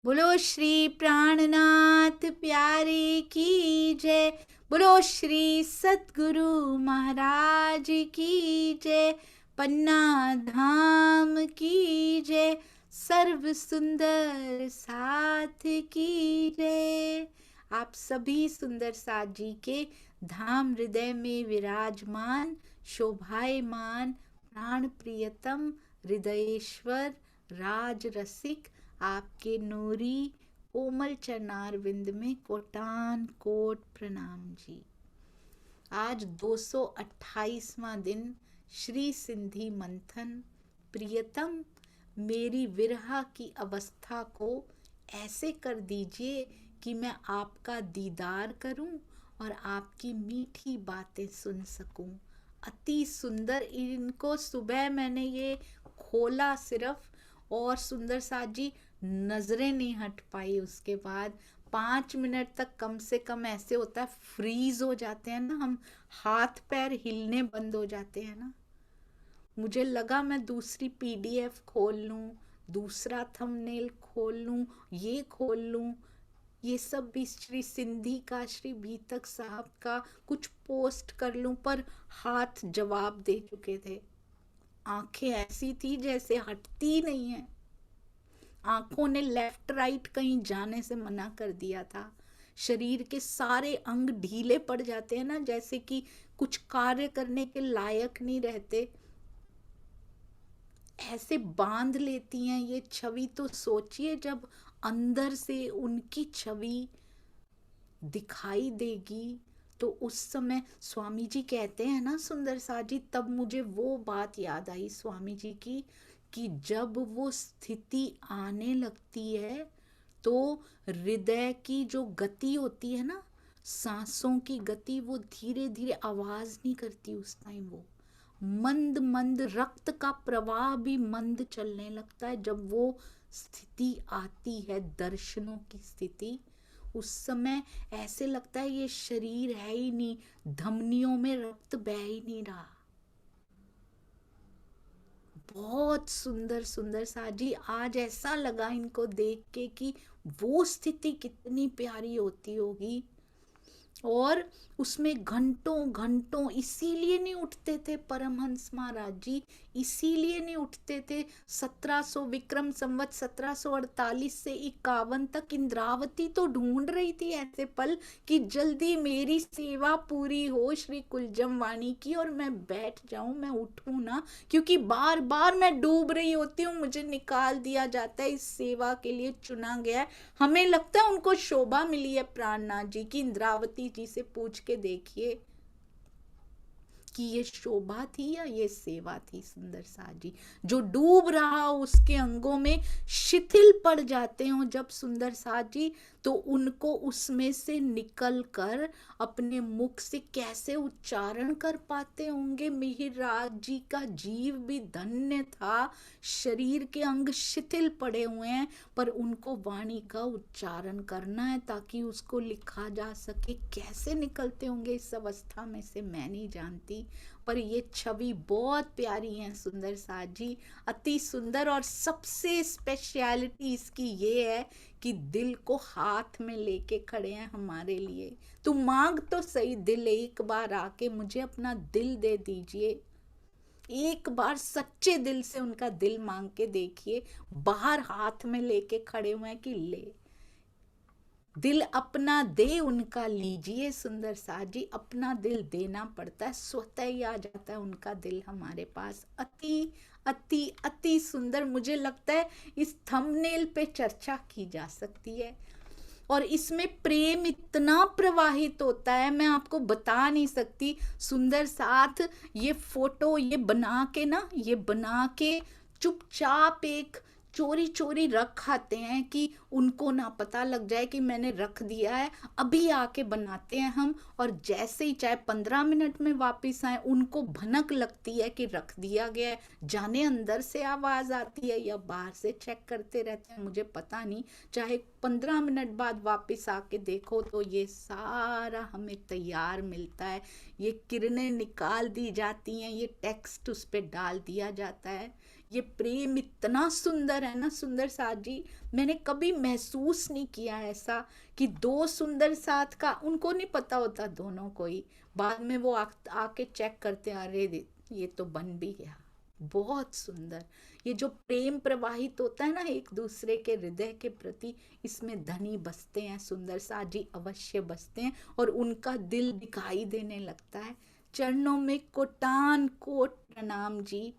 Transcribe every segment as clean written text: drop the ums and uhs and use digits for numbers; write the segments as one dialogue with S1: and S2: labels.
S1: बोलो श्री प्राणनाथ प्यारे की जय। बोलो श्री सतगुरु महाराज की जय। पन्ना धाम की जय। सर्व सुंदर साथ की जय। आप सभी सुंदर साथ जी के धाम हृदय में विराजमान शोभायमान प्राण प्रियतम हृदयेश्वर राज रसिक आपके नूरी कोमल चरणार विंद में कोटान कोट प्रणाम जी। आज 228वां दिन श्री सिंधी मंथन। प्रियतम, मेरी विरह की अवस्था को ऐसे कर दीजिए कि मैं आपका दीदार करूं और आपकी मीठी बातें सुन सकूं। अति सुंदर। इनको सुबह मैंने ये खोला सिर्फ, और सुंदर साथ जी नजरें नहीं हट पाई। उसके बाद 5 मिनट तक कम से कम ऐसे होता है, फ्रीज हो जाते हैं ना हम, हाथ पैर हिलने बंद हो जाते हैं ना। मुझे लगा मैं दूसरी पीडीएफ खोल लूं, दूसरा थंबनेल खोल लूं, ये खोल लूं, ये सब भी श्री सिंधी का, श्री भीतक साहब का कुछ पोस्ट कर लूं, पर हाथ जवाब दे चुके थे। आंखें ऐसी थी जैसे हटती नहीं है। आंखों ने लेफ्ट राइट कहीं जाने से मना कर दिया था। शरीर के सारे अंग ढीले पड़ जाते हैं ना, जैसे कि कुछ कार्य करने के लायक नहीं रहते, ऐसे बांध लेती हैं ये छवि। तो सोचिए जब अंदर से उनकी छवि दिखाई देगी तो उस समय स्वामी जी कहते हैं ना सुंदर साथ जी, तब मुझे वो बात याद आई स्वामी जी की, कि जब वो स्थिति आने लगती है तो हृदय की जो गति होती है ना, सांसों की गति, वो धीरे धीरे आवाज नहीं करती उस टाइम। वो मंद मंद रक्त का प्रवाह भी मंद चलने लगता है जब वो स्थिति आती है, दर्शनों की स्थिति। उस समय ऐसे लगता है ये शरीर है ही नहीं, धमनियों में रक्त बह ही नहीं रहा। बहुत सुंदर सुंदर साजी। आज ऐसा लगा इनको देख के कि वो स्थिति कितनी प्यारी होती होगी, और उसमें घंटों घंटों इसीलिए नहीं उठते थे परमहंस महाराज जी, इसीलिए नहीं उठते थे। 1700 विक्रम संवत 1748 से 51 तक इंद्रावती तो ढूंढ रही थी ऐसे पल कि जल्दी मेरी सेवा पूरी हो श्री कुलजम वाणी की, और मैं बैठ जाऊं, मैं उठूं ना, क्योंकि बार बार मैं डूब रही होती हूँ, मुझे निकाल दिया जाता है, इस सेवा के लिए चुना गया है। हमें लगता है उनको शोभा मिली है प्राणनाथ जी की। इंद्रावती जी से पूछ के देखिए कि ये शोभा थी या ये सेवा थी। सुंदर साथ जी जो डूब रहा उसके अंगों में शिथिल पड़ जाते हो जब सुंदर साथ जी, तो उनको उसमें से निकल कर अपने मुख से कैसे उच्चारण कर पाते होंगे। मिहिरराज जी का जीव भी धन्य था, शरीर के अंग शिथिल पड़े हुए हैं, पर उनको वाणी का उच्चारण करना है ताकि उसको लिखा जा सके। कैसे निकलते होंगे इस अवस्था में से मैं नहीं जानती, पर ये छवि बहुत प्यारी है सुंदर साथ जी, अति सुंदर। और सबसे स्पेशलिटी इसकी ये है कि दिल को हाथ में लेके खड़े हैं हमारे लिए। तू मांग तो सही दिल, एक बार आके मुझे अपना दिल दे दीजिए। एक बार सच्चे दिल से उनका दिल मांग के देखिए। बाहर हाथ में लेके खड़े हुए हैं कि ले दिल अपना दे, उनका लीजिए। सुंदर साथ जी अपना दिल देना पड़ता है, स्वतः ही आ जाता है उनका दिल हमारे पास। अति अति अति सुंदर। मुझे लगता है इस थंबनेल पे चर्चा की जा सकती है, और इसमें प्रेम इतना प्रवाहित होता है मैं आपको बता नहीं सकती। सुंदर साथ ये फोटो ये बना के ना, ये बना के चुपचाप एक चोरी चोरी रख आते हैं कि उनको ना पता लग जाए कि मैंने रख दिया है। अभी आके बनाते हैं हम, और जैसे ही चाहे 15 मिनट में वापस आए, उनको भनक लगती है कि रख दिया गया है। जाने अंदर से आवाज आती है या बाहर से चेक करते रहते हैं, मुझे पता नहीं। चाहे 15 मिनट बाद वापस आके देखो तो ये सारा हमें तैयार मिलता है। ये किरणें निकाल दी जाती हैं, ये टेक्स्ट उस पर डाल दिया जाता है। ये प्रेम इतना सुंदर है ना सुंदर साथ जी, मैंने कभी महसूस नहीं किया ऐसा कि दो सुंदर साथ का, उनको नहीं पता होता दोनों को ही, बाद में वो आके चेक करते हैं, अरे ये तो बन भी गया। बहुत सुंदर ये जो प्रेम प्रवाहित होता है ना एक दूसरे के हृदय के प्रति, इसमें धनी बसते हैं, सुंदर साथ जी अवश्य बसते हैं, और उनका दिल दिखाई देने लगता है। चरणों में कोटान कोट प्रणाम जी।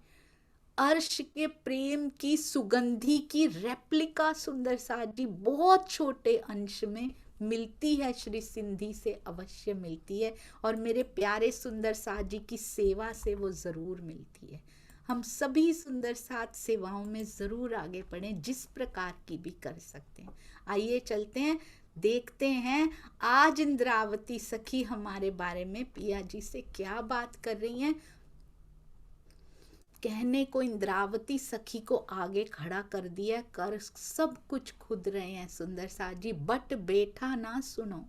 S1: अर्श के प्रेम की सुगंधी की रेप्लिका सुंदर साथ जी बहुत छोटे अंश में मिलती है, श्री सिंधी से अवश्य मिलती है, और मेरे प्यारे सुंदर साथ जी की सेवा से वो जरूर मिलती है। हम सभी सुंदर साथ सेवाओं में जरूर आगे बढ़ें, जिस प्रकार की भी कर सकते हैं। आइए चलते हैं, देखते हैं आज इंद्रावती सखी हमारे बारे में पिया जी से क्या बात कर रही हैं। कहने को इंद्रावती सखी को आगे खड़ा कर दिया, कर सब कुछ खुद रहे हैं सुंदर साथ जी, बट बेटा ना सुनो।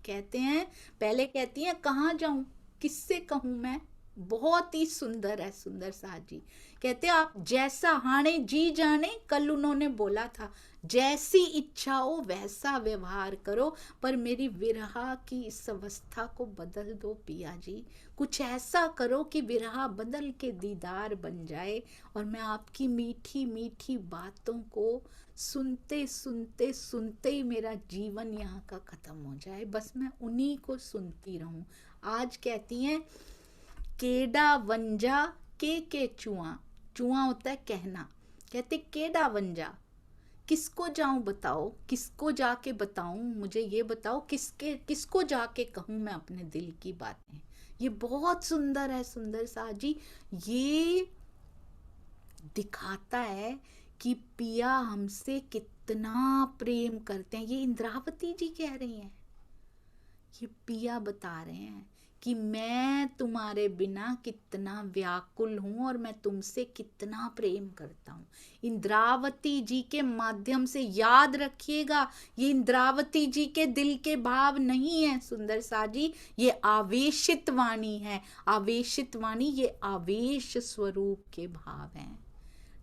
S1: कहते हैं, पहले कहती हैं कहाँ जाऊं, किससे कहूं मैं। बहुत ही सुंदर है सुंदर साथ जी। कहते हैं आप जैसा हाणे जी जाने, कल उन्होंने बोला था जैसी इच्छा हो वैसा व्यवहार करो, पर मेरी विरहा की इस अवस्था को बदल दो पिया जी। कुछ ऐसा करो कि विरहा बदल के दीदार बन जाए, और मैं आपकी मीठी मीठी बातों को सुनते सुनते सुनते ही मेरा जीवन यहाँ का खत्म हो जाए, बस मैं उन्हीं को सुनती रहूं। आज कहती हैं केडा वंजा के चुआ, चुआ होता है कहना। कहते केडा वंजा, किसको जाऊं बताओ, किसको जाके बताऊं, मुझे ये बताओ किसको जाके कहूं मैं अपने दिल की बातें। ये बहुत सुंदर है सुंदर साथ जी। ये दिखाता है कि पिया हमसे कितना प्रेम करते हैं। ये इंद्रावती जी कह रही हैं, ये पिया बता रहे हैं कि मैं तुम्हारे बिना कितना व्याकुल हूं और मैं तुमसे कितना प्रेम करता हूं। इंद्रावती जी के माध्यम से याद रखिएगा, ये इंद्रावती जी के दिल के भाव नहीं है सुंदर साथ जी, ये आवेशित वाणी है। आवेशित वाणी ये आवेश स्वरूप के भाव हैं।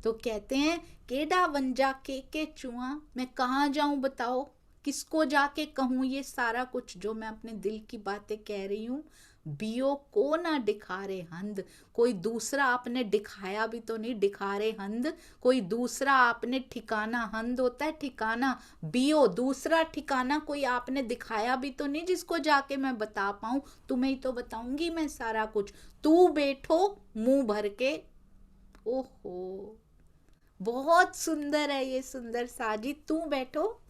S1: तो कहते हैं केडा वंजा के चुआ, मैं कहाँ जाऊं बताओ, किसको जाके कहूं ये सारा कुछ जो मैं अपने दिल की बातें कह रही हूं। बियो को ना दिखारे हंद, कोई दूसरा आपने दिखाया भी तो नहीं, दिखारे हंद कोई दूसरा आपने ठिकाना, हंद होता है ठिकाना, बियो दूसरा ठिकाना कोई आपने दिखाया भी तो नहीं जिसको जाके मैं बता पाऊं। तुम्हें ही तो बताऊंगी मैं सारा कुछ, तू बैठो मुंह भर के। ओहो बहुत सुंदर है ये सुंदर साजी, तू बैठो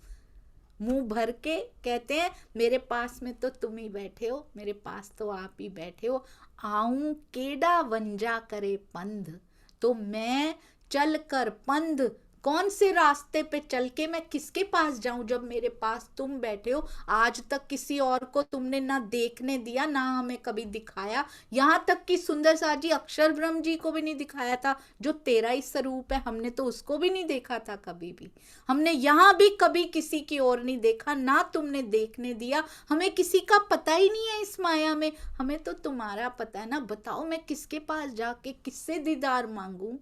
S1: मुंह भर के। कहते हैं मेरे पास में तो तुम ही बैठे हो, मेरे पास तो आप ही बैठे हो। आऊं केडा वंजा करे पंध, तो मैं चल कर पंध, कौन से रास्ते पे चल के मैं किसके पास जाऊं जब मेरे पास तुम बैठे हो। आज तक किसी और को तुमने ना देखने दिया, ना हमें कभी दिखाया, यहाँ तक कि सुंदर साथ जी अक्षर ब्रह्म जी को भी नहीं दिखाया था, जो तेरा ही स्वरूप है, हमने तो उसको भी नहीं देखा था कभी भी। हमने यहाँ भी कभी किसी की ओर नहीं देखा, ना तुमने देखने दिया, हमें किसी का पता ही नहीं है इस माया में, हमें तो तुम्हारा पता है ना। बताओ मैं किसके पास जाके किससे दीदार मांगू,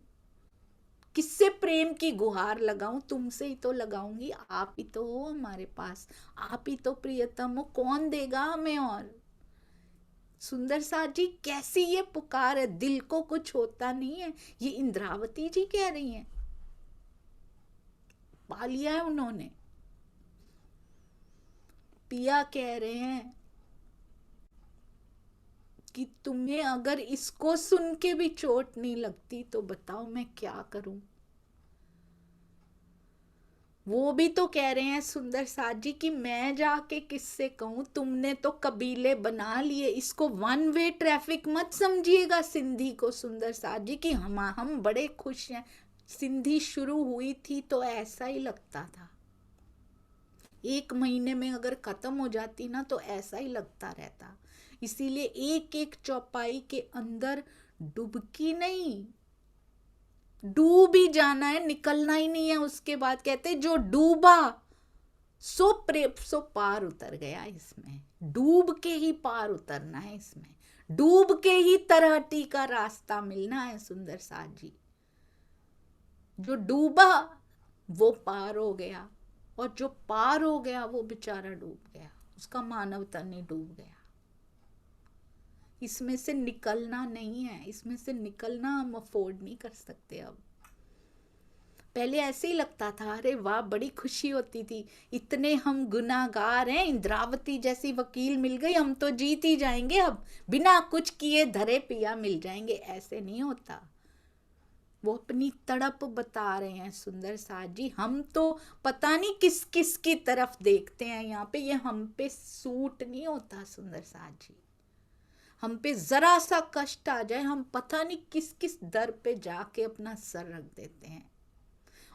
S1: किससे प्रेम की गुहार लगाऊं, तुमसे ही तो लगाऊंगी। आप ही तो हो हमारे पास, आप ही तो प्रियतम हो, कौन देगा हमें और। सुंदर साथ जी कैसी ये पुकार है, दिल को कुछ होता नहीं है। ये इंद्रावती जी कह रही हैं, पा लिया है उन्होंने। पिया कह रहे हैं कि तुम्हें अगर इसको सुन के भी चोट नहीं लगती तो बताओ मैं क्या करूं। वो भी तो कह रहे हैं सुंदर साथ जी कि मैं जाके किससे कहूं, तुमने तो कबीले बना लिए। इसको वन वे ट्रैफिक मत समझिएगा सिंधी को सुंदर साथ जी कि हम बड़े खुश हैं। सिंधी शुरू हुई थी तो ऐसा ही लगता था, 1 महीने में अगर खत्म हो जाती ना तो ऐसा ही लगता रहता। इसीलिए एक एक चौपाई के अंदर डुबकी नहीं, डूब ही जाना है, निकलना ही नहीं है। उसके बाद कहते जो डूबा सो पार उतर गया। इसमें डूब के ही पार उतरना है, इसमें डूब के ही तरहटी का रास्ता मिलना है सुंदर साथ जी। जो डूबा वो पार हो गया, और जो पार हो गया वो बेचारा डूब गया, उसका मानव तन ही डूब गया। इसमें से निकलना नहीं है, इसमें से निकलना हम अफोर्ड नहीं कर सकते अब। पहले ऐसे ही लगता था, अरे वाह बड़ी खुशी होती थी, इतने हम गुनाहगार हैं, इंद्रावती जैसी वकील मिल गई, हम तो जीत ही जाएंगे, अब बिना कुछ किए धरे पिया मिल जाएंगे। ऐसे नहीं होता। वो अपनी तड़प बता रहे हैं सुंदर साथ जी। हम तो पता नहीं किस किस की तरफ देखते हैं यहाँ पे, ये हम पे सूट नहीं होता सुंदर साथ जी। हम पे जरा सा कष्ट आ जाए, हम पता नहीं किस किस दर पे जाके अपना सर रख देते हैं,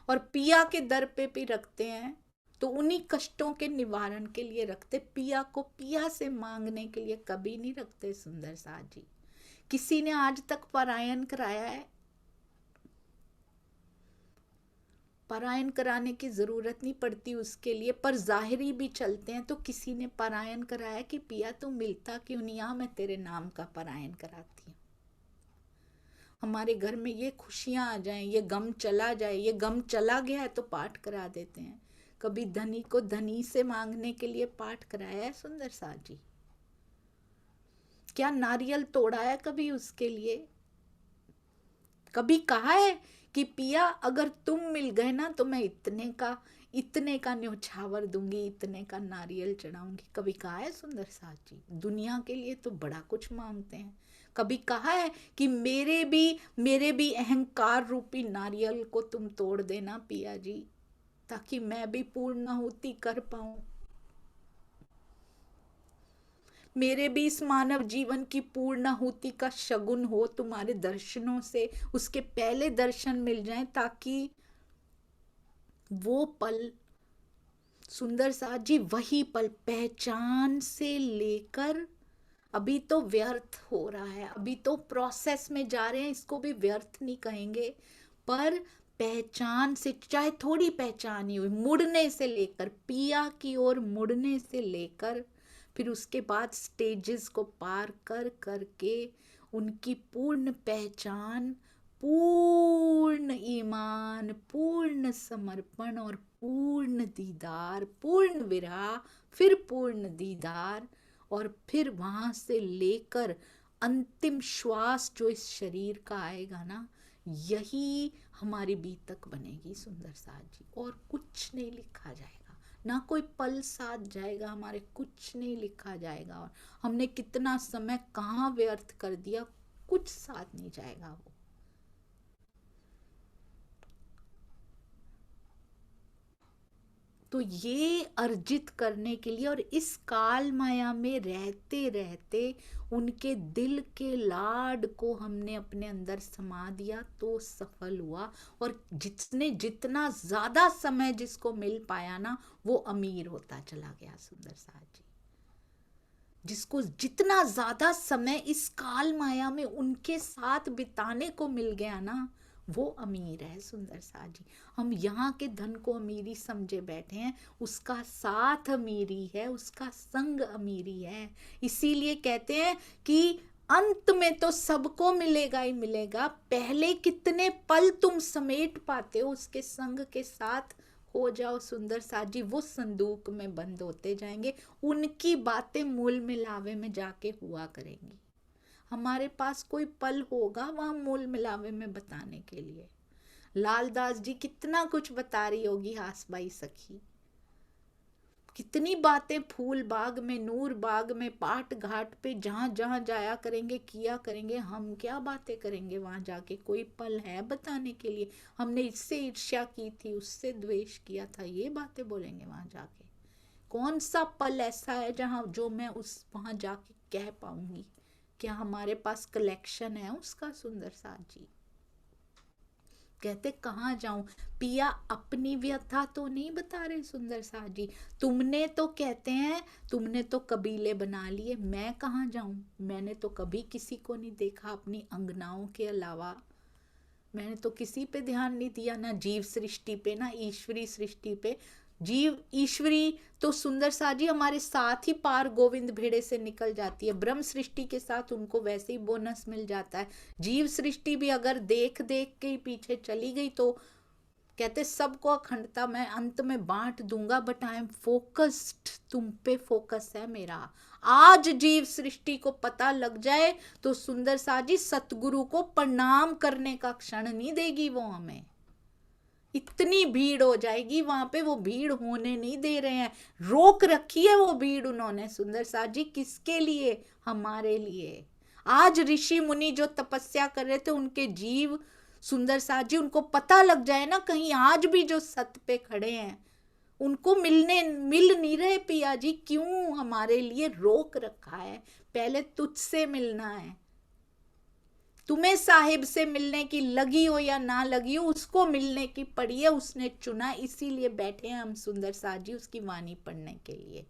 S1: और पिया के दर पे भी रखते हैं तो उन्हीं कष्टों के निवारण के लिए रखते, पिया को पिया से मांगने के लिए कभी नहीं रखते सुंदर साथ जी। किसी ने आज तक परायण कराया है? परायण कराने की जरूरत नहीं पड़ती उसके लिए, पर जाहिरी भी चलते हैं तो किसी ने परायण कराया कि पिया तू मिलता क्यों नहीं, आ मैं तेरे नाम का परायण कराती हूँ। हमारे घर में ये खुशियां आ जाएं, ये गम चला जाए, ये गम चला गया है तो पाठ करा देते हैं। कभी धनी को धनी से मांगने के लिए पाठ कराया है सुंदर साथ जी? क्या नारियल तोड़ा है कभी उसके लिए? कभी कहा है कि पिया अगर तुम मिल गए ना तो मैं इतने का न्योछावर दूंगी, इतने का नारियल चढ़ाऊंगी? कभी कहा है सुंदर साथ जी? दुनिया के लिए तो बड़ा कुछ मांगते हैं। कभी कहा है कि मेरे भी अहंकार रूपी नारियल को तुम तोड़ देना पिया जी, ताकि मैं भी पूर्णाहुति कर पाऊं, मेरे भी इस मानव जीवन की पूर्णाहुति का शगुन हो तुम्हारे दर्शनों से, उसके पहले दर्शन मिल जाएं, ताकि वो पल सुंदर साथ जी, वही पल पहचान से लेकर, अभी तो व्यर्थ हो रहा है, अभी तो प्रोसेस में जा रहे हैं, इसको भी व्यर्थ नहीं कहेंगे, पर पहचान से, चाहे थोड़ी पहचान ही हुई, मुड़ने से लेकर, पिया की ओर मुड़ने से लेकर, फिर उसके बाद स्टेजेस को पार कर करके उनकी पूर्ण पहचान, पूर्ण ईमान, पूर्ण समर्पण और पूर्ण दीदार, पूर्ण विरह, फिर पूर्ण दीदार, और फिर वहां से लेकर अंतिम श्वास जो इस शरीर का आएगा ना, यही हमारी बीतक बनेगी सुंदर साथ जी। और कुछ नहीं लिखा जाएगा, ना कोई पल साथ जाएगा हमारे, कुछ नहीं लिखा जाएगा, और हमने कितना समय कहाँ व्यर्थ कर दिया, कुछ साथ नहीं जाएगा वो। तो ये अर्जित करने के लिए और इस काल माया में रहते रहते उनके दिल के लाड को हमने अपने अंदर समा दिया तो सफल हुआ। और जितना ज्यादा समय जिसको मिल पाया ना, वो अमीर होता चला गया सुंदर साथ जी। जिसको जितना ज्यादा समय इस काल माया में उनके साथ बिताने को मिल गया ना, वो अमीर है सुंदर साथ जी। हम यहाँ के धन को अमीरी समझे बैठे हैं, उसका साथ अमीरी है, उसका संग अमीरी है। इसीलिए कहते हैं कि अंत में तो सबको मिलेगा ही मिलेगा, पहले कितने पल तुम समेट पाते हो उसके संग के साथ हो जाओ सुंदर साथ जी, वो संदूक में बंद होते जाएंगे, उनकी बातें मूल मिलावे में जाके हुआ करेंगी। हमारे पास कोई पल होगा वहां मूल मिलावे में बताने के लिए? लालदास जी कितना कुछ बता रही होगी हासबाई सखी, कितनी बातें फूल बाग में, नूर बाग में, पाट घाट पे, जहां जहां जाया करेंगे किया करेंगे। हम क्या बातें करेंगे वहां जाके? कोई पल है बताने के लिए? हमने इससे ईर्ष्या की थी, उससे द्वेष किया था, ये बातें बोलेंगे वहां जाके? कौन सा पल ऐसा है जहां जो मैं उस वहां जाके कह पाऊंगी? क्या हमारे पास कलेक्शन है उसका सुंदर साथ जी? कहते कहाँ जाऊं पिया, अपनी व्यथा तो नहीं बता रहे सुंदर साथ जी। तुमने तो कहते हैं तुमने तो कबीले बना लिए, मैं कहाँ जाऊं? मैंने तो कभी किसी को नहीं देखा अपनी अंगनाओं के अलावा, मैंने तो किसी पे ध्यान नहीं दिया, ना जीव सृष्टि पे ना ईश्वरी सृष्टि पे। जीव ईश्वरी तो सुंदर साथ जी हमारे साथ ही पार गोविंद भेड़े से निकल जाती है, ब्रह्म सृष्टि के साथ उनको वैसे ही बोनस मिल जाता है। जीव सृष्टि भी अगर देख देख के ही पीछे चली गई तो कहते सबको अखंडता मैं अंत में बांट दूंगा, बट आई एम फोकस्ड, तुम पे फोकस है मेरा। आज जीव सृष्टि को पता लग जाए तो सुंदर सा जी सतगुरु को प्रणाम करने का क्षण नहीं देगी वो हमें। इतनी भीड़ हो जाएगी वहां पे, वो भीड़ होने नहीं दे रहे हैं, रोक रखी है वो भीड़ उन्होंने सुंदर सा जी। किसके लिए? हमारे लिए। आज ऋषि मुनि जो तपस्या कर रहे थे उनके जीव सुंदर सा जी, उनको पता लग जाए ना, कहीं आज भी जो सत्य पे खड़े हैं उनको मिल नहीं रहे पिया जी, क्यों? हमारे लिए रोक रखा है। पहले तुझसे मिलना है। तुम्हें साहिब से मिलने की लगी हो या ना लगी हो, उसको मिलने की पड़ी है, उसने चुना, इसीलिए बैठे हैं हम सुंदर सा जी उसकी वाणी पढ़ने के लिए।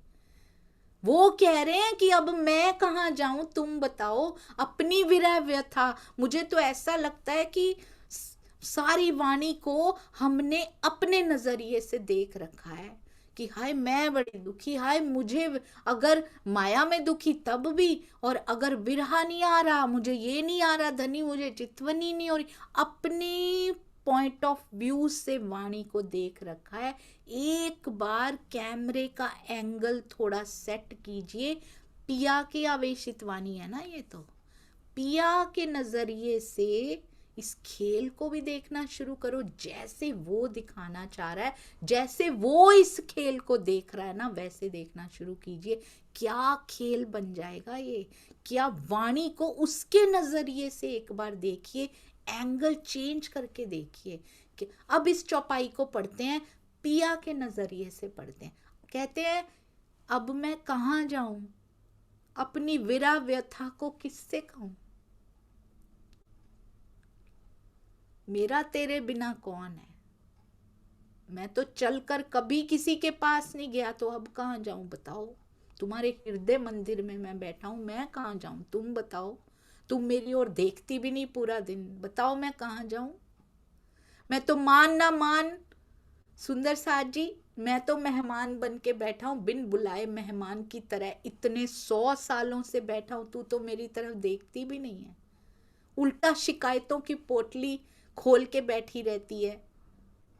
S1: वो कह रहे हैं कि अब मैं कहाँ जाऊं, तुम बताओ अपनी विरह व्यथा। मुझे तो ऐसा लगता है कि सारी वाणी को हमने अपने नजरिए से देख रखा है कि हाय मैं बड़ी दुखी, हाय मुझे अगर माया में दुखी तब भी, और अगर विरहा नहीं आ रहा, मुझे ये नहीं आ रहा धनी, मुझे चितवनी नहीं हो रही। अपनी पॉइंट ऑफ व्यू से वाणी को देख रखा है। एक बार कैमरे का एंगल थोड़ा सेट कीजिए। पिया की आवेशित वाणी है ना ये, तो पिया के नजरिए से इस खेल को भी देखना शुरू करो। जैसे वो दिखाना चाह रहा है, जैसे वो इस खेल को देख रहा है ना, वैसे देखना शुरू कीजिए। क्या खेल बन जाएगा ये। क्या वाणी को उसके नजरिए से एक बार देखिए, एंगल चेंज करके देखिए कि अब इस चौपाई को पढ़ते हैं, पिया के नजरिए से पढ़ते हैं। कहते हैं अब मैं कहाँ जाऊं, अपनी विरह व्यथा को किससे कहूं, मेरा तेरे बिना कौन है। मैं तो चलकर कभी किसी के पास नहीं गया, तो अब कहाँ जाऊं बताओ। तुम्हारे हृदय मंदिर में मैं बैठा हूं, मैं कहाँ जाऊं तुम बताओ। तुम मेरी ओर देखती भी नहीं पूरा दिन, बताओ मैं कहाँ जाऊं। मैं तो मान ना मान सुंदर साथ जी, मैं तो मेहमान बन के बैठा हूं, बिन बुलाए मेहमान की तरह। इतने 100 सालों से बैठा हूं, तू तो मेरी तरफ देखती भी नहीं है, उल्टा शिकायतों की पोटली खोल के बैठी रहती है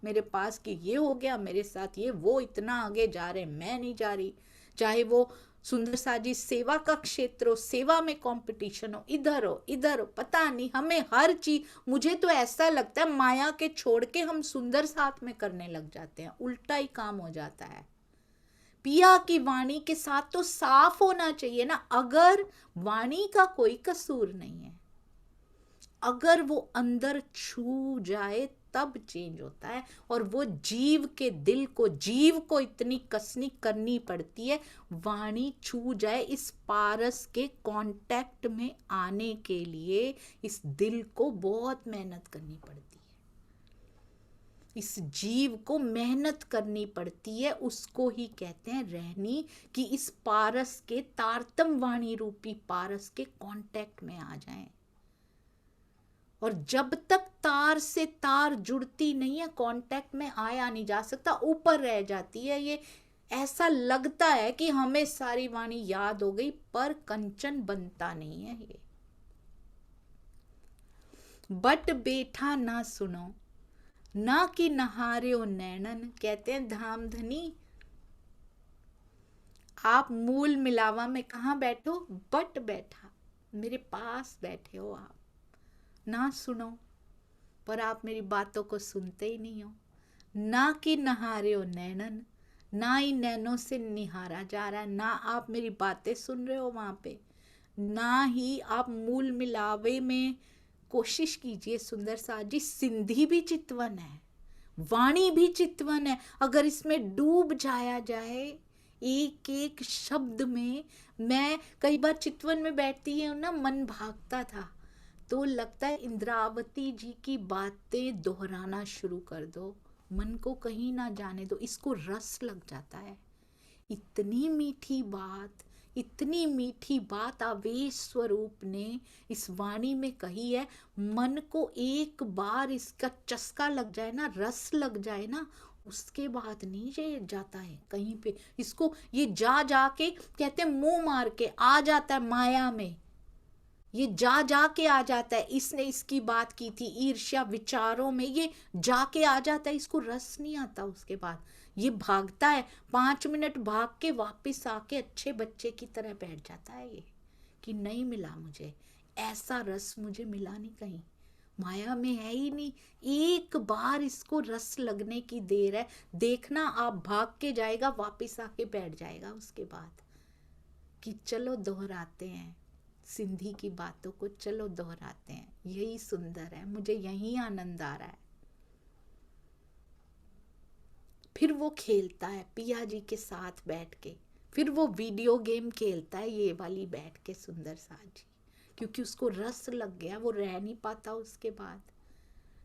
S1: मेरे पास कि ये हो गया मेरे साथ, ये वो इतना आगे जा रहे, मैं नहीं जा रही। चाहे वो सुंदर सा जी सेवा का क्षेत्र हो, सेवा में कंपटीशन हो, इधर हो इधर हो, पता नहीं हमें हर चीज। मुझे तो ऐसा लगता है माया के छोड़ के हम सुंदर साथ में करने लग जाते हैं, उल्टा ही काम हो जाता है। पिया की वाणी के साथ तो साफ होना चाहिए ना। अगर वाणी का कोई कसूर नहीं है, अगर वो अंदर छू जाए तब चेंज होता है। और वो जीव के दिल को, जीव को इतनी कसनी करनी पड़ती है, वाणी छू जाए, इस पारस के कांटेक्ट में आने के लिए इस दिल को बहुत मेहनत करनी पड़ती है, इस जीव को मेहनत करनी पड़ती है। उसको ही कहते हैं रहनी, कि इस पारस के तारतम वाणी रूपी पारस के कांटेक्ट में आ जाएं। और जब तक तार से तार जुड़ती नहीं है, कांटेक्ट में आया नहीं जा सकता, ऊपर रह जाती है। ये ऐसा लगता है कि हमें सारी वाणी याद हो गई, पर कंचन बनता नहीं है ये। बट बेटा ना सुनो, ना कि नहारे नैनन। कहते हैं धाम धनी, आप मूल मिलावा में कहाँ बैठो, बट बैठा मेरे पास बैठे हो आप, ना सुनो, पर आप मेरी बातों को सुनते ही नहीं हो। ना कि नहारे हो नैनन, ना ही नैनों से निहारा जा रहा है, ना आप मेरी बातें सुन रहे हो वहां पे, ना ही आप मूल मिलावे में कोशिश कीजिए। सुंदर सा जी सिंधी भी चितवन है, वाणी भी चितवन है। अगर इसमें डूब जाया जाए एक एक शब्द में, मैं कई बार चितवन में बैठती हूँ ना, मन भागता था, तो लगता है इंद्रावती जी की बातें दोहराना शुरू कर दो, मन को कहीं ना जाने दो, इसको रस लग जाता है। इतनी मीठी बात, इतनी मीठी बात आवेश स्वरूप ने इस वाणी में कही है। मन को एक बार इसका चस्का लग जाए ना, रस लग जाए ना, उसके बाद नहीं ये जाता है कहीं पे। इसको ये जा जा के कहते मुंह मार के आ जाता है माया में, ये जा जा के आ जाता है, इसने इसकी बात की थी, ईर्ष्या विचारों में ये जाके आ जाता है, इसको रस नहीं आता। उसके बाद ये भागता है, 5 मिनट भाग के वापस आके अच्छे बच्चे की तरह बैठ जाता है ये, कि नहीं मिला मुझे, ऐसा रस मुझे मिला नहीं कहीं, माया में है ही नहीं। एक बार इसको रस लगने की देर है, देखना आप भाग के जाएगा, वापस आके बैठ जाएगा उसके बाद, कि चलो दोहराते हैं सिंधी की बातों को, चलो दोहराते हैं, यही सुंदर है, मुझे यही आनंद आ रहा है। फिर वो खेलता है पिया जी के साथ बैठ के, फिर वो वीडियो गेम खेलता है ये वाली बैठ के सुंदर साथ जी, क्योंकि उसको रस लग गया, वो रह नहीं पाता उसके बाद।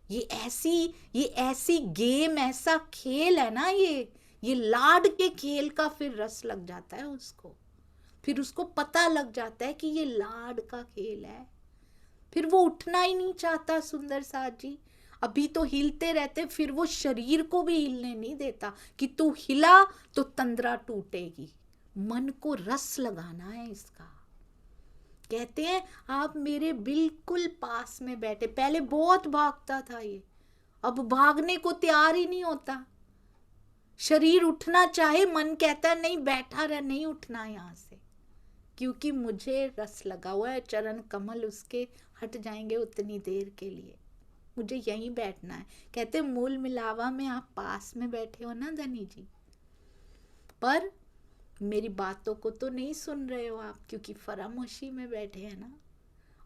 S1: ये ऐसी गेम, ऐसा खेल है ना, ये लाड के खेल का फिर रस लग जाता है उसको, फिर उसको पता लग जाता है कि ये लाड का खेल है, फिर वो उठना ही नहीं चाहता सुंदर साथ जी। अभी तो हिलते रहते, फिर वो शरीर को भी हिलने नहीं देता कि तू हिला तो तंद्रा टूटेगी। मन को रस लगाना है इसका। कहते हैं आप मेरे बिल्कुल पास में बैठे, पहले बहुत भागता था ये, अब भागने को तैयार ही नहीं होता। शरीर उठना चाहे, मन कहता है नहीं बैठा रह, नहीं उठना यहाँ से, क्योंकि मुझे रस लगा हुआ है, चरण कमल उसके हट जाएंगे उतनी देर के लिए, मुझे यहीं बैठना है। कहते मूल मिलावा में आप पास में बैठे हो ना धनी जी, पर मेरी बातों को तो नहीं सुन रहे हो आप, क्योंकि फरामोशी में बैठे हैं ना,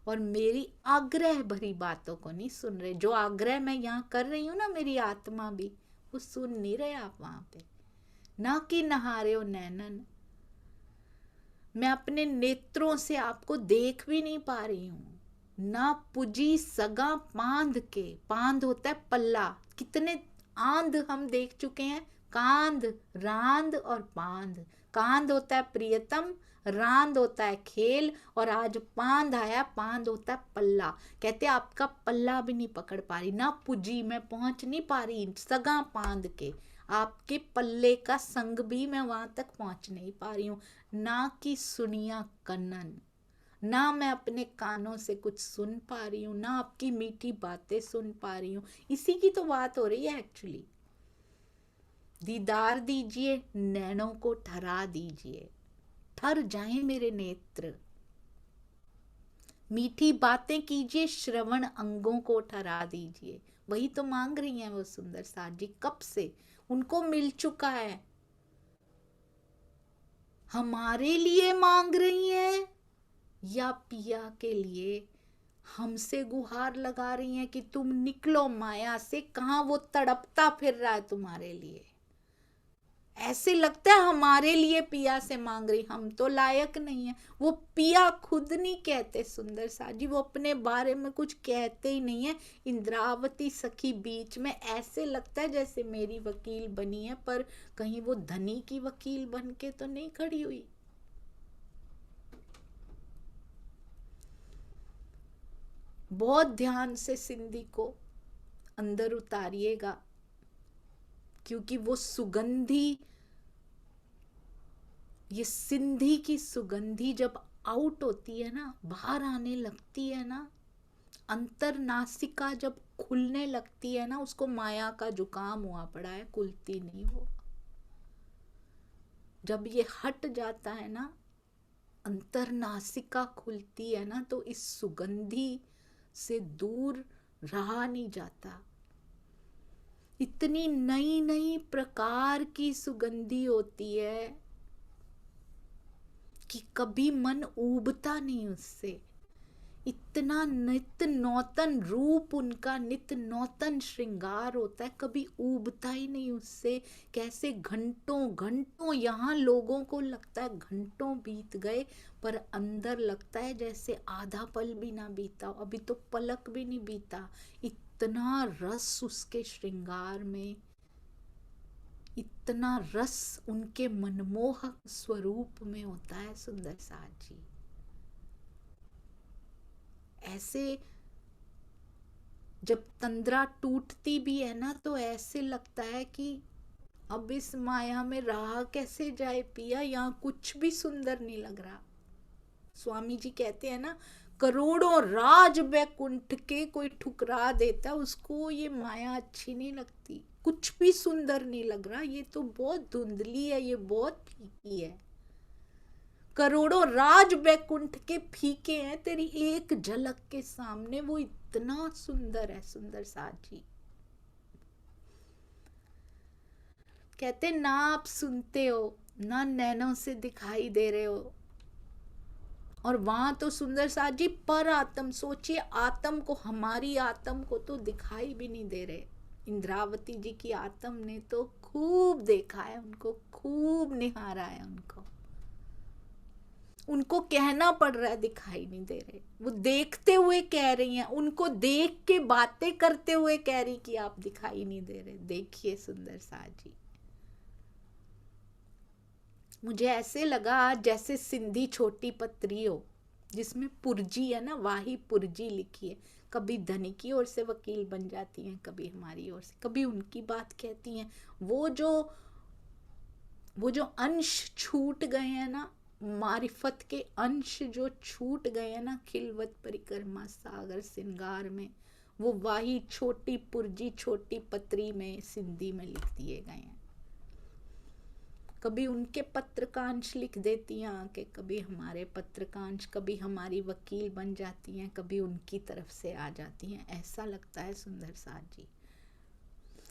S1: और मेरी आग्रह भरी बातों को नहीं सुन रहे। जो आग्रह मैं यहाँ कर रही हूँ ना, मेरी आत्मा भी, वो सुन नहीं रहे आप वहां पे, ना कि नहारे हो नैनन, मैं अपने नेत्रों से आपको देख भी नहीं पा रही हूँ। ना पुजी सगा पांध के, पांध होता है पल्ला, कितने आंध हम देख चुके हैं, कांध, रांध और पांध। कांध होता है प्रियतम, रांध होता है खेल, और आज पांध आया, पांध होता है पल्ला। कहते आपका पल्ला भी नहीं पकड़ पा रही, ना पुजी, मैं पहुंच नहीं पा रही सगा पांध के, आपके पल्ले का संग भी मैं वहां तक पहुंच नहीं पा रही हूँ। ना कि सुनिया कन्नन, ना मैं अपने कानों से कुछ सुन पा रही हूँ, ना आपकी मीठी बातें सुन पा रही हूँ। इसी की तो बात हो रही है एक्चुअली। दीदार दीजिए, नैनों को ठहरा दीजिए, ठहर जाएं मेरे नेत्र, मीठी बातें कीजिए, श्रवण अंगों को ठहरा दीजिए। वही तो मांग रही हैं वो सुंदर साथ जी, कब से उनको मिल चुका है। हमारे लिए मांग रही हैं या पिया के लिए हमसे गुहार लगा रही हैं कि तुम निकलो माया से, कहां वो तड़पता फिर रहा है तुम्हारे लिए। ऐसे लगता है हमारे लिए पिया से मांग रही, हम तो लायक नहीं है। वो पिया खुद नहीं कहते सुंदर सा जी, वो अपने बारे में कुछ कहते ही नहीं है। इंद्रावती सखी बीच में ऐसे लगता है जैसे मेरी वकील बनी है, पर कहीं वो धनी की वकील बन के तो नहीं खड़ी हुई। बहुत ध्यान से सिंधी को अंदर उतारिएगा, क्योंकि वो सुगंधी, ये सिंधी की सुगंधी जब आउट होती है ना, बाहर आने लगती है ना, अंतर नासिका जब खुलने लगती है ना, उसको माया का जुकाम हुआ पड़ा है, खुलती नहीं वो। जब ये हट जाता है ना, अंतर नासिका खुलती है ना, तो इस सुगंधी से दूर रहा नहीं जाता। इतनी नई नई प्रकार की सुगंधी होती है कि कभी मन ऊबता नहीं उससे। इतना नित्य नौतन रूप उनका, नित्य नौतन श्रृंगार होता है, कभी ऊबता ही नहीं उससे। कैसे घंटों घंटों, यहाँ लोगों को लगता है घंटों बीत गए, पर अंदर लगता है जैसे आधा पल भी ना बीता, अभी तो पलक भी नहीं बीता। इतना रस उसके श्रृंगार में, इतना रस उनके मनमोहक स्वरूप में होता है सुंदर साथ जी। ऐसे जब तंद्रा टूटती भी है ना, तो ऐसे लगता है कि अब इस माया में रहा कैसे जाए पिया, यहाँ कुछ भी सुंदर नहीं लग रहा। स्वामी जी कहते हैं ना, करोड़ों राज वैकुंठ के कोई ठुकरा देता, उसको ये माया अच्छी नहीं लगती, कुछ भी सुंदर नहीं लग रहा, ये तो बहुत धुंधली है, ये बहुत फीकी है। करोड़ों राज वैकुंठ के फीके हैं तेरी एक झलक के सामने, वो इतना सुंदर है सुंदर साजी। कहते ना आप सुनते हो, ना नैनों से दिखाई दे रहे हो, और वहां तो सुंदर साथ जी पर आत्म, सोचिए आत्म को, हमारी आत्म को तो दिखाई भी नहीं दे रहे। इंद्रावती जी की आत्म ने तो खूब देखा है उनको, खूब निहारा है उनको, उनको कहना पड़ रहा है दिखाई नहीं दे रहे, वो देखते हुए कह रही हैं, उनको देख के बातें करते हुए कह रही कि आप दिखाई नहीं दे रहे। देखिए सुंदर साथ जी, मुझे ऐसे लगा जैसे सिंधी छोटी पत्री हो जिसमें पुरजी है ना, वाही पुरजी लिखी है, कभी धनी की ओर से वकील बन जाती हैं, कभी हमारी ओर से, कभी उनकी बात कहती हैं। वो जो अंश छूट गए हैं ना, मारिफत के अंश जो छूट गए हैं ना, खिलवत परिक्रमा सागर श्रृंगार में, वो वाही छोटी पुरजी छोटी पत्री में सिंधी में लिख दिए गए हैं। कभी उनके पत्रकांश लिख देती हैं आके, कभी हमारे पत्रकांश, कभी हमारी वकील बन जाती हैं, कभी उनकी तरफ से आ जाती हैं। ऐसा लगता है सुंदर साथ जी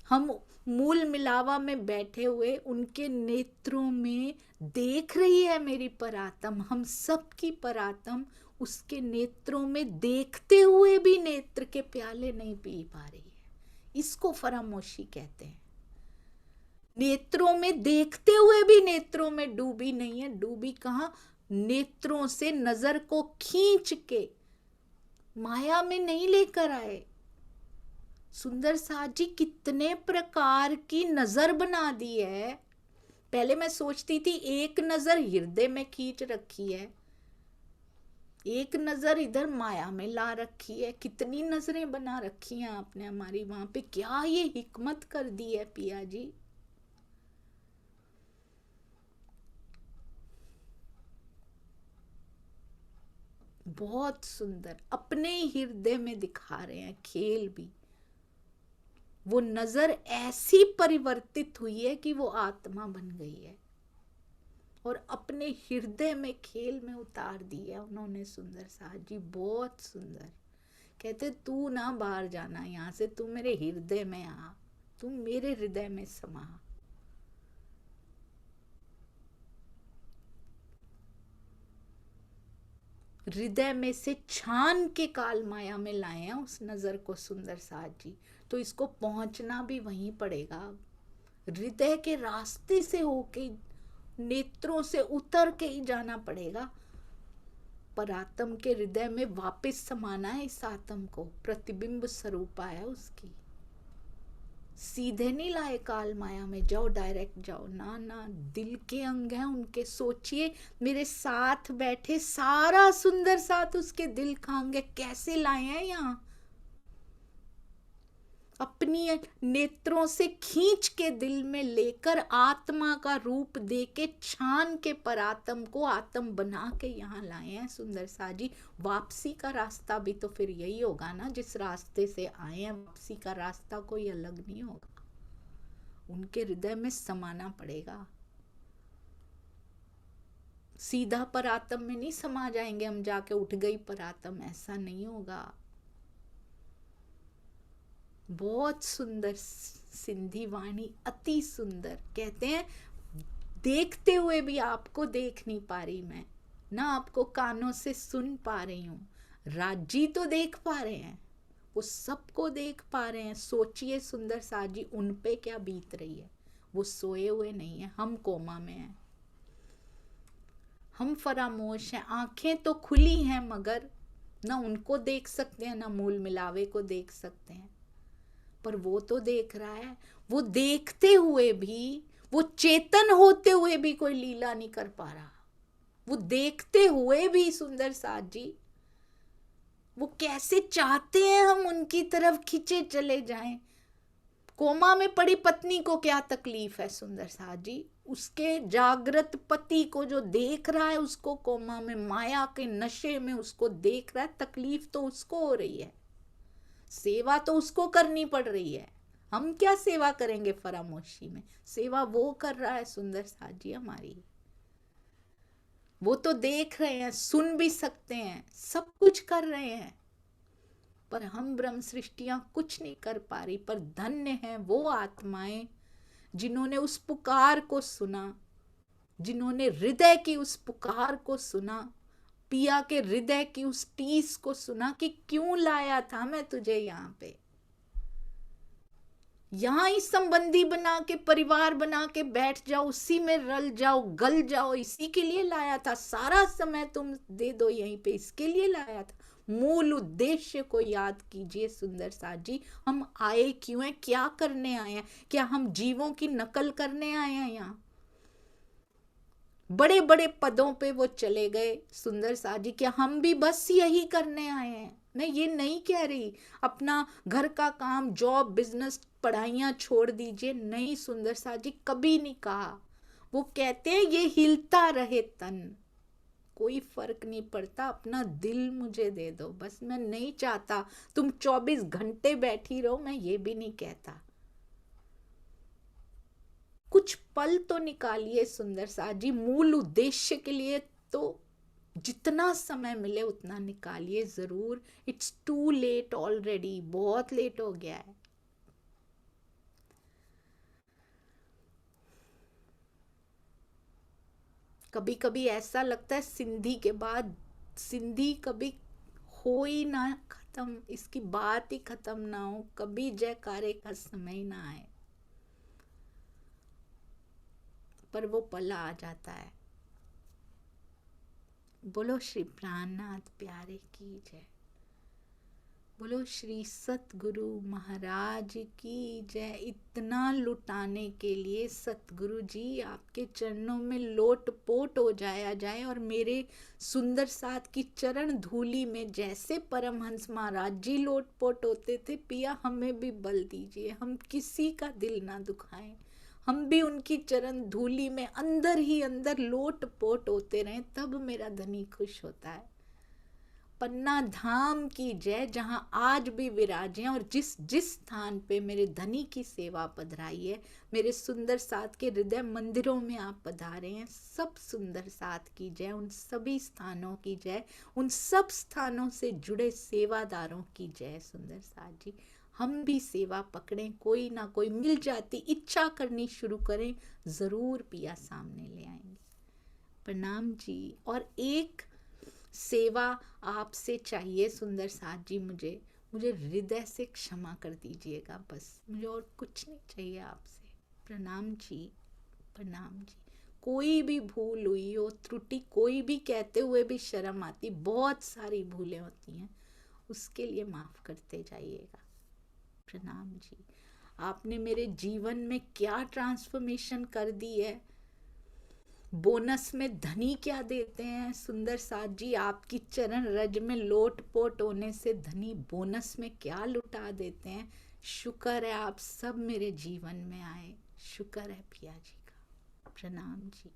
S1: हम मूल मिलावा में बैठे हुए उनके नेत्रों में देख रही है मेरी परात्म, हम सब की परात्म उसके नेत्रों में देखते हुए भी नेत्र के प्याले नहीं पी पा रही है। इसको फरामोशी कहते हैं। नेत्रों में देखते हुए भी नेत्रों में डूबी नहीं है। डूबी कहाँ? नेत्रों से नजर को खींच के माया में नहीं लेकर आए। सुंदर साथ जी कितने प्रकार की नजर बना दी है। पहले मैं सोचती थी एक नजर हृदय में खींच रखी है, एक नजर इधर माया में ला रखी है। कितनी नजरें बना रखी हैं आपने हमारी वहां पे, क्या ये हिकमत कर दी है पिया जी। बहुत सुंदर अपने हृदय में दिखा रहे हैं खेल भी। वो नजर ऐसी परिवर्तित हुई है कि वो आत्मा बन गई है और अपने हृदय में खेल में उतार दी है उन्होंने। सुंदर साथ जी बहुत सुंदर। कहते तू ना बाहर जाना यहां से, तू मेरे हृदय में आ, तू मेरे हृदय में समा। हृदय में से छान के काल माया में लाए हैं उस नजर को सुंदर साथ जी। तो इसको पहुंचना भी वहीं पड़ेगा, हृदय के रास्ते से होके, नेत्रों से उतर के ही जाना पड़ेगा। पर आत्म के हृदय में वापस समाना है इस आत्म को, प्रतिबिंब स्वरूपा है उसकी। सीधे नहीं लाए काल माया में, जाओ डायरेक्ट जाओ, ना ना, दिल के अंग हैं उनके। सोचिए मेरे साथ बैठे सारा सुंदर साथ उसके दिल का अंग है, कैसे लाए हैं यहाँ। अपनी नेत्रों से खींच के दिल में लेकर आत्मा का रूप दे के छान के परात्म को आत्म बना के यहाँ लाए हैं सुंदर सा जी। वापसी का रास्ता भी तो फिर यही होगा ना, जिस रास्ते से आए हैं वापसी का रास्ता कोई अलग नहीं होगा, उनके हृदय में समाना पड़ेगा। सीधा परात्म में नहीं समा जाएंगे हम जाके, उठ गई परात्म, ऐसा नहीं होगा। बहुत सुंदर सिंधी वाणी, अति सुंदर। कहते हैं देखते हुए भी आपको देख नहीं पा रही मैं, ना आपको कानों से सुन पा रही हूँ। राजी तो देख पा रहे हैं, वो सबको देख पा रहे हैं। सोचिए सुंदर साथ जी उन पे क्या बीत रही है। वो सोए हुए नहीं है, हम कोमा में हैं, हम फरामोश हैं। आंखें तो खुली हैं मगर ना उनको देख सकते हैं, ना मूल मिलावे को देख सकते हैं, पर वो तो देख रहा है। वो देखते हुए भी, वो चेतन होते हुए भी कोई लीला नहीं कर पा रहा। वो देखते हुए भी सुंदर साथ जी, वो कैसे चाहते हैं हम उनकी तरफ खींचे चले जाएं। कोमा में पड़ी पत्नी को क्या तकलीफ है सुंदर साथ जी? उसके जागृत पति को जो देख रहा है, उसको कोमा में माया के नशे में उसको देख रहा है, तकलीफ तो उसको हो रही है, सेवा तो उसको करनी पड़ रही है। हम क्या सेवा करेंगे फरामोशी में? सेवा वो कर रहा है सुंदर साथ जी हमारी। वो तो देख रहे हैं, सुन भी सकते हैं, सब कुछ कर रहे हैं, पर हम ब्रह्म सृष्टियां कुछ नहीं कर पा रही। पर धन्य हैं वो आत्माएं जिन्होंने उस पुकार को सुना, जिन्होंने हृदय की उस पुकार को सुना, पिया के हृदय की उस टीस को सुना कि क्यों लाया था मैं तुझे यहाँ पे, यहाँ ही संबंधी बना के परिवार बना के बैठ जाओ, उसी में रल जाओ, गल जाओ, इसी के लिए लाया था। सारा समय तुम दे दो यहीं पे, इसके लिए लाया था। मूल उद्देश्य को याद कीजिए सुंदर साथ जी। हम आए क्यों हैं, क्या करने आए हैं? क्या हम जीवों की नकल करने आए हैं? यहाँ बड़े बड़े पदों पे वो चले गए सुंदर साथ जी, क्या हम भी बस यही करने आए हैं? मैं ये नहीं कह रही अपना घर का काम, जॉब, बिजनेस, पढ़ाइयाँ छोड़ दीजिए, नहीं सुंदर साथ जी, कभी नहीं कहा। वो कहते हैं ये हिलता रहे तन, कोई फर्क नहीं पड़ता, अपना दिल मुझे दे दो बस। मैं नहीं चाहता तुम 24 घंटे बैठी रहो, मैं ये भी नहीं कहता। कुछ पल तो निकालिए सुंदर साथ जी, मूल उद्देश्य के लिए तो जितना समय मिले उतना निकालिए जरूर। इट्स टू लेट ऑलरेडी, बहुत लेट हो गया है। कभी कभी ऐसा लगता है सिंधी के बाद सिंधी कभी हो ही ना खत्म, इसकी बात ही खत्म ना हो, कभी जयकारे का समय ना आए, पर वो पल आ जाता है। बोलो श्री प्राणनाथ प्यारे की जय, बोलो श्री सतगुरु महाराज की जय। इतना लुटाने के लिए सतगुरु जी आपके चरणों में लोट पोट हो जाया जाए, और मेरे सुंदर साथ की चरण धूली में जैसे परमहंस महाराज जी लोट पोट होते थे, पिया हमें भी बल दीजिए, हम किसी का दिल ना दुखाएं, हम भी उनकी चरण धूली में अंदर ही अंदर लोट पोट होते रहें, तब मेरा धनी खुश होता है। पन्ना धाम की जय, जहां आज भी विराजे और जिस जिस स्थान पे मेरे धनी की सेवा पधराई है, मेरे सुंदर साथ के हृदय मंदिरों में आप पधारे हैं, सब सुंदर साथ की जय, उन सभी स्थानों की जय, उन सब स्थानों से जुड़े सेवादारों की जय सुंदर साथ जी। हम भी सेवा पकड़ें, कोई ना कोई मिल जाती, इच्छा करनी शुरू करें, जरूर पिया सामने ले आएंगे। प्रणाम जी। और एक सेवा आपसे चाहिए सुंदर साथ जी, मुझे हृदय से क्षमा कर दीजिएगा बस, मुझे और कुछ नहीं चाहिए आपसे। प्रणाम जी, प्रणाम जी। कोई भी भूल हुई हो, त्रुटि, कोई भी कहते हुए भी शर्म आती, बहुत सारी भूलें होती हैं, उसके लिए माफ करते जाइएगा। प्रणाम जी। आपने मेरे जीवन में क्या ट्रांसफॉर्मेशन कर दी है। बोनस में धनी क्या देते हैं सुंदर साथ जी, आपकी चरण रज में लोट पोट होने से धनी बोनस में क्या लुटा देते हैं। शुक्र है आप सब मेरे जीवन में आए, शुक्र है पिया जी का। प्रणाम जी।